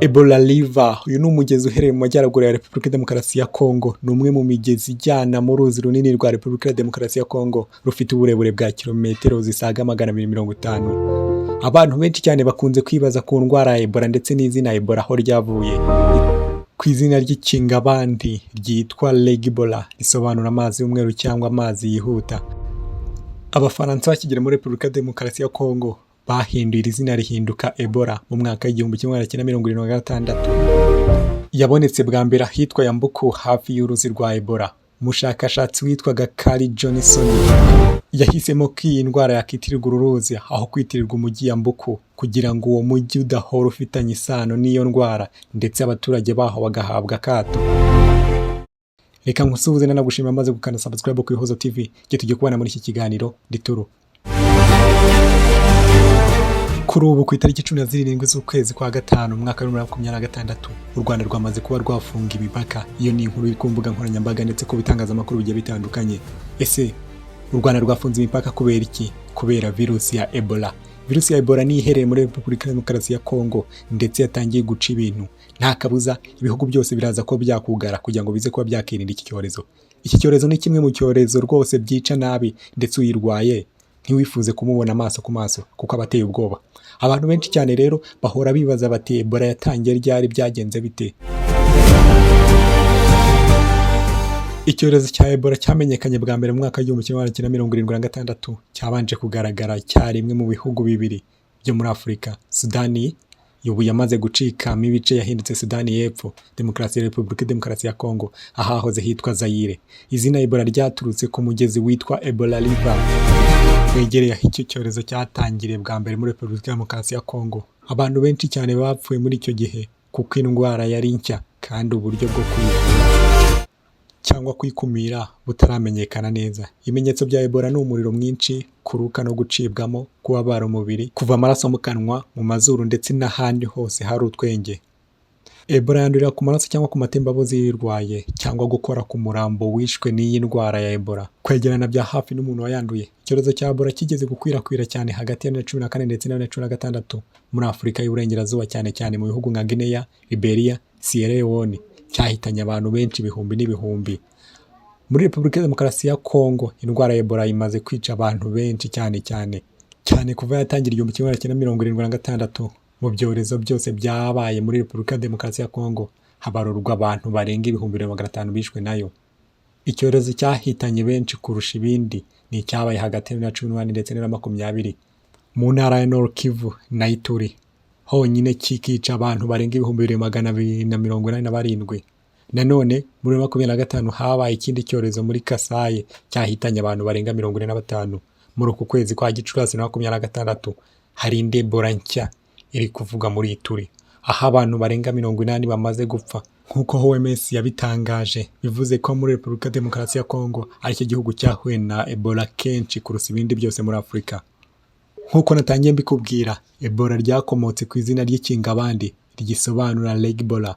Ebola River, uyu ni umugezi uherereye mu majyaruguru ya Repubulika ya Demokarasi ya Kongo. Ni umwe mu migezi ijyana mu ruzi runini rwa Repubulika ya Demokarasi ya Kongo, rufite uburebure bwa kilometero zisaga 250. Abantu benshi cyane bakunze kwibaza ku ndwara ya Ebola ndetse n'izina Ebola aho ryavuye. Ku izina ry'ikingabandi ryitwa Legibola, risobanura amazi y'umweru cyangwa amazi yihuta. Abafaransa bakigera muri Repubulika ya Demokarasi ya Kongo bahinduye iri zina rihinduka Ebola mu mwaka w'1976. Yabonetse bwa mbere ahitwa Yambuku hafi y'uruzi rwa Ebola. Umushakashatsi witwaga Carl Johnson yahisemo ko iyi ndwara yakitirirwa uru ruzi aho kwitirirwa umujyi Yambuku, kugira ngo uwo mujyi udahora ufitanye isano n'iyo ndwara ndetse abaturage baho bagahabwa akato. Reka nkusuhuze nanagushimira amaze gukanda subscribe ku Ihozo TV, tugiye kubana muri iki kiganiro Dituru. Kuri ubu ku itariki 17 z'ukwezi kwa gatanu mu mwaka wa 2026, u Rwanda rwamaze kuba rwafunga imipaka. Iyo ni inkuru iri ku mbuga nkoranyambaga ndetse ku bitangazamakuru bigiye bitandukanye. Ese u Rwanda rwafunze imipaka kubera iki? Kubera virusi ya Ebola. Virusi ya Ebola ni iherereye muri Repubulika ya Demokarasi ya Kongo ndetse yatangiye guca ibintu. Nta kabuza ibihugu byose biraza ko byakugara kugira ngo bize kuba byakirinda iki cyorezo. Iki cyorezo ni kimwe mu cyorezo rwose byica nabi, ndetse uyirwaye ntiwifuze kumubona amaso ku maso kuko abateye ubwoba. Abantu benshi cyane rero bahora bibaza bati Ebola yatangiye ryari, byagenze bite? Icyorezo cya Ebola cyamenyekanye bwa mbere mu mwaka w'1976, cyabanje kugaragara cyarimwe mu bihugu bibiri byo muri Afurika. Sudani ubu yamaze gucikamo ibice, yahindutse Sudani y'Epfo, Demokarasi ya Repubulika ya Demokarasi ya Kongo, ahahoze hitwa Zaire. Izina Ebola ryaturutse ku mugezi witwa Ebola River wegereye aho icyo cyorezo cyatangiriye bwa mbere muri Repubulika ya Demokarasi ya Kongo. Abantu benshi cyane bapfuye muri icyo gihe kuko indwara yari nshya kandi uburyo bwo cyangwa kwikumira butaramenyekana neza. Ibimenyetso bya Ebola ni umuriro mwinshi, kuruka no gucibwamo, kubabara umubiri, kuva amaraso mu kanwa, mu mazuru ndetse n'ahandi hose hari utwenge. Ebola yandurira ku maraso cyangwa ku matembabuzi y'uyirwaye, cyangwa gukora ku murambo wishwe n'iyi ndwara ya Ebola. Kwegerana bya hafi n'umuntu wayanduye. Icyorezo cya Ebola kigeze gukwirakwira cyane hagati ya 2014 ndetse na 2016 muri Afurika y'Uburengerazuba, cyane cyane mu bihugu nka Guinea, Liberia, Sierra Leone. Cyahitanye abantu benshi ibihumbi n'ibihumbi. Muri Repubulika ya Demokarasi ya Kongo indwara ya Ebola imaze kwica abantu benshi cyane kuva yatangira 1976. Mu byorezo byose byabaye muri Repubulika ya Demokarasi ya Kongo habarurwa abantu barenga ibihumbi 500 bishwe nayo. Icyorezo cyahitanye benshi kurusha ibindi ni icyabaye hagati ya 2018 ndetse na 2020 mu ntara ya Nord Kivu na Ituri, honyine kikica abantu barenga ibihumbi 287. Nanone muri 2025 habaye ikindi cyorezo muri Kasai cyahitanye abantu barenga 45. Muri uku kwezi kwa Gicurasi na 2026 hari indi Ebola nshya iri kuvuga muri Ituri, aho abantu barenga 80 bamaze gupfa nk'uko OMS yabitangaje. Bivuze ko muri Repubulika ya Demokarasi ya Kongo ari cyo gihugu cyahuye na Ebola kenshi kurusha ibindi byose muri Afurika. Nk'uko natangiye mbikubwira, Ebola ryakomotse ku izina ry'ikingabandi rigisobanura Legibola,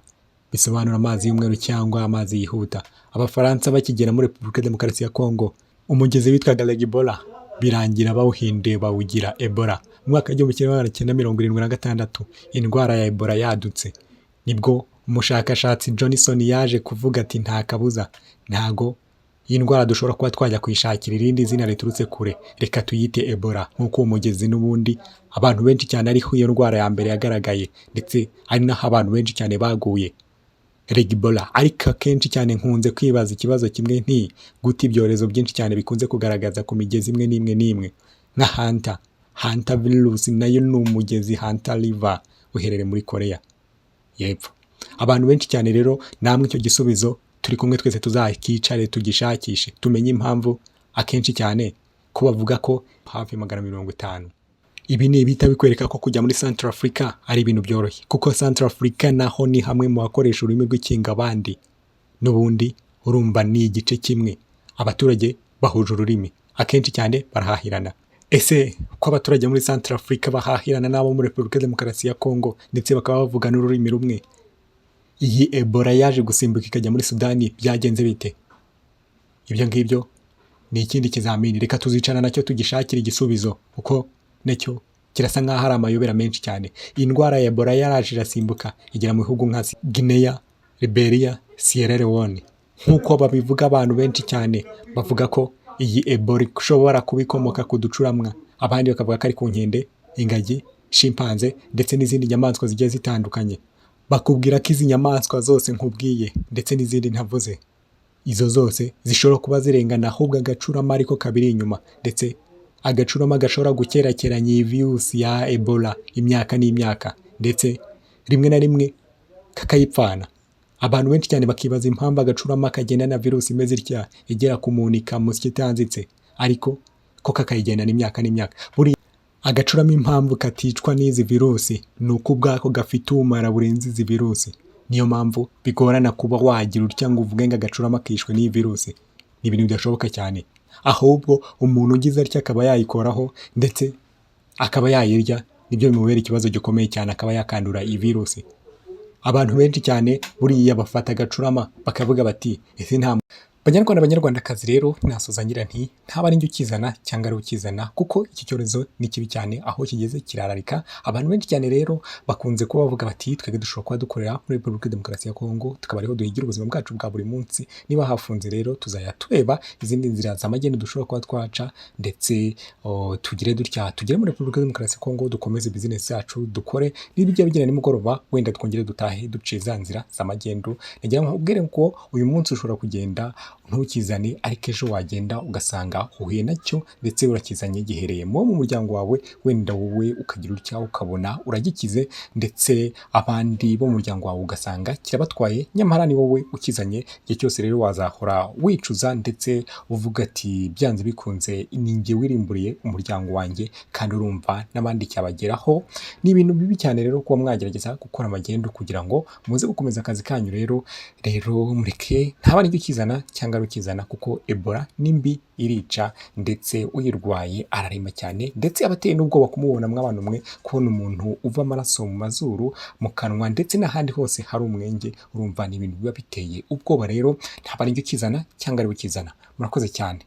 bisobanura amazi y'umweru cyangwa amazi yihuta. Abafaransa bakigera muri Repubulika ya Demokarasi ya Kongo, umugezi witwaga Legibola birangira bawuhinduye bawugira Ebola. Mu mwaka w'1976 indwara ya Ebola yadutse, nibwo umushakashatsi Johnson yaje kuvuga ati nta kabuza, ntago iyi ndwara dushobora kuba twajya kuyishakira irindi zina riturutse kure, reka tuyite Ebola. Nk'uko umugezi n'ubundi abantu benshi cyane ariho iyo ndwara ya mbere yagaragaye, ndetse ari naho abantu benshi cyane baguye, Legibola. Ariko akenshi cyane nkunze kwibaza ikibazo kimwe nti gute ibyorezo byinshi cyane bikunze kugaragaza ku migezi imwe n'imwe nka Hanta virus, nayo ni umugezi Hanta River uherereye muri Korea y'Epfo. Abantu benshi cyane rero namwe icyo gisubizo turi kumwe twese tuzakicare tugishakishe tumenye impamvu akenshi cyane ko bavuga ko hafi 150. Ibi ni ibita bikwereka ko kujya muri Central Africa ari ibintu byoroshye, kuko Central Africa naho ni hamwe mu bakoresha ururimi rw'ikingabandi. N'ubundi urumva ni igice kimwe, abaturage bahuje ururimi, akenshi cyane barahahirana. Ese ko abaturage muri Central Africa bahahirana n'abo muri Repubulika ya Demokarasi ya Kongo ndetse bakaba bavuga n'ururimi rumwe, iyi Ebola yaje gusimbuka ikajya muri Sudani, byagenze bite? Ibyo ngibyo ni ikindi kizamini. Reka tuzicarana nacyo tugishakira igisubizo, kuko nacyo kirasa nk'aho ari amayobera menshi cyane. Iyi ndwara ya Ebola yaraje irasimbuka igera mu bihugu nka Guinea, Liberia, Sierra Leone. Nk'uko babivuga abantu benshi cyane bavuga ko iyi Ebola ishobora kuba ikomoka ku ducuramwa, abandi bakavuga ko ari ku nkende, ingagi, shimpanze ndetse n'izindi nyamaswa zigiye zitandukanye. Bakubwira ko izi nyamaswa zose nkubwiye ndetse n'izindi ntavuze, izo zose zishobora kuba zirengana, ahubwo agacurama ariko kabiri inyuma, ndetse agacurama gashobora gukerakeranya iyi virusi ya Ebola imyaka n'imyaka, ndetse rimwe na rimwe kakayipfana. Abantu benshi cyane bakibaza impamvu agacurama kagenda na virusi imeze itya igera ku muntu ikamusya itanzitse, ariko ko kakayigendana imyaka n'imyaka. Buriya agacurama impamvu katicwa n'izi virusi ni uko ubwako gafite ubumara burenze izi virusi. Niyo mpamvu bigorana kuba wagira utya ngo uvuge ngo agacurama kishwe n'iyi virusi. Ni ibintu bidashoboka cyane, ahubwo umuntu ugize atya akaba yayikoraho ndetse akaba yayirya, nibyo bimubera ikibazo gikomeye cyane, akaba yakandura iyi virusi. Abantu benshi cyane buriya bafata agacurama bakavuga bati ese nta Banyarwanda banyarwandakazi rero nasoza ngira nti ntaba ari njye ukizana cyangwa ari ukizana, kuko iki cyorezo ni kibi cyane, aho kigeze kirararika. Abantu benshi cyane rero bakunze kuba bavuga bati twebwe dushobora kuba dukorera muri Repubulika Demokarasi ya Kongo, tukaba ariho duhigira ubuzima bwacu bwa buri munsi. Niba hafunze rero tuzajya tureba izindi nzira z'amagendo dushobora kuba twaca, ndetse tugire dutya tugere muri Repubulika Demokarasi ya Kongo, dukomeze bizinesi yacu dukore, n'ibijya bigera nimugoroba wenda twongere dutahe duciye za nzira z'amagendo. Nagira ngo nkubwire ko uyu munsi ushobora kugenda ntukizane, ariko ejo wagenda ugasanga uhuye nacyo ndetse urakizanye gihereye mu muryango wawe, wenda wowe ukagira utya ukabona uragikize, ndetse abandi bo mu muryango wawe ugasanga kirabatwaye, nyamara ni wowe ukizanye. Igihe cyose rero wazahora wicuza ndetse uvuga ati byanze bikunze ni njye wirimburiye umuryango wanjye, kandi urumva n'abandi cyabageraho. Ni ibintu bibi cyane rero kuba mwagerageza gukora amagendo kugira ngo muze gukomeza akazi kanyu. Rero mureke ntaba ari ukizana cyangwa ari ukizana, kuko Ebola ni mbi, irica, ndetse uyirwaye ararema cyane, ndetse abateye n'ubwoba kumubona mw'abantu mwe, kubona umuntu uva amaraso mu mazuru, mu kanwa, ndetse n'ahandi hose hari umwenge, urumva ni ibintu biba biteye ubwoba. Rero ntaba ari ukizana cyangwa ari ukizana. Murakoze cyane.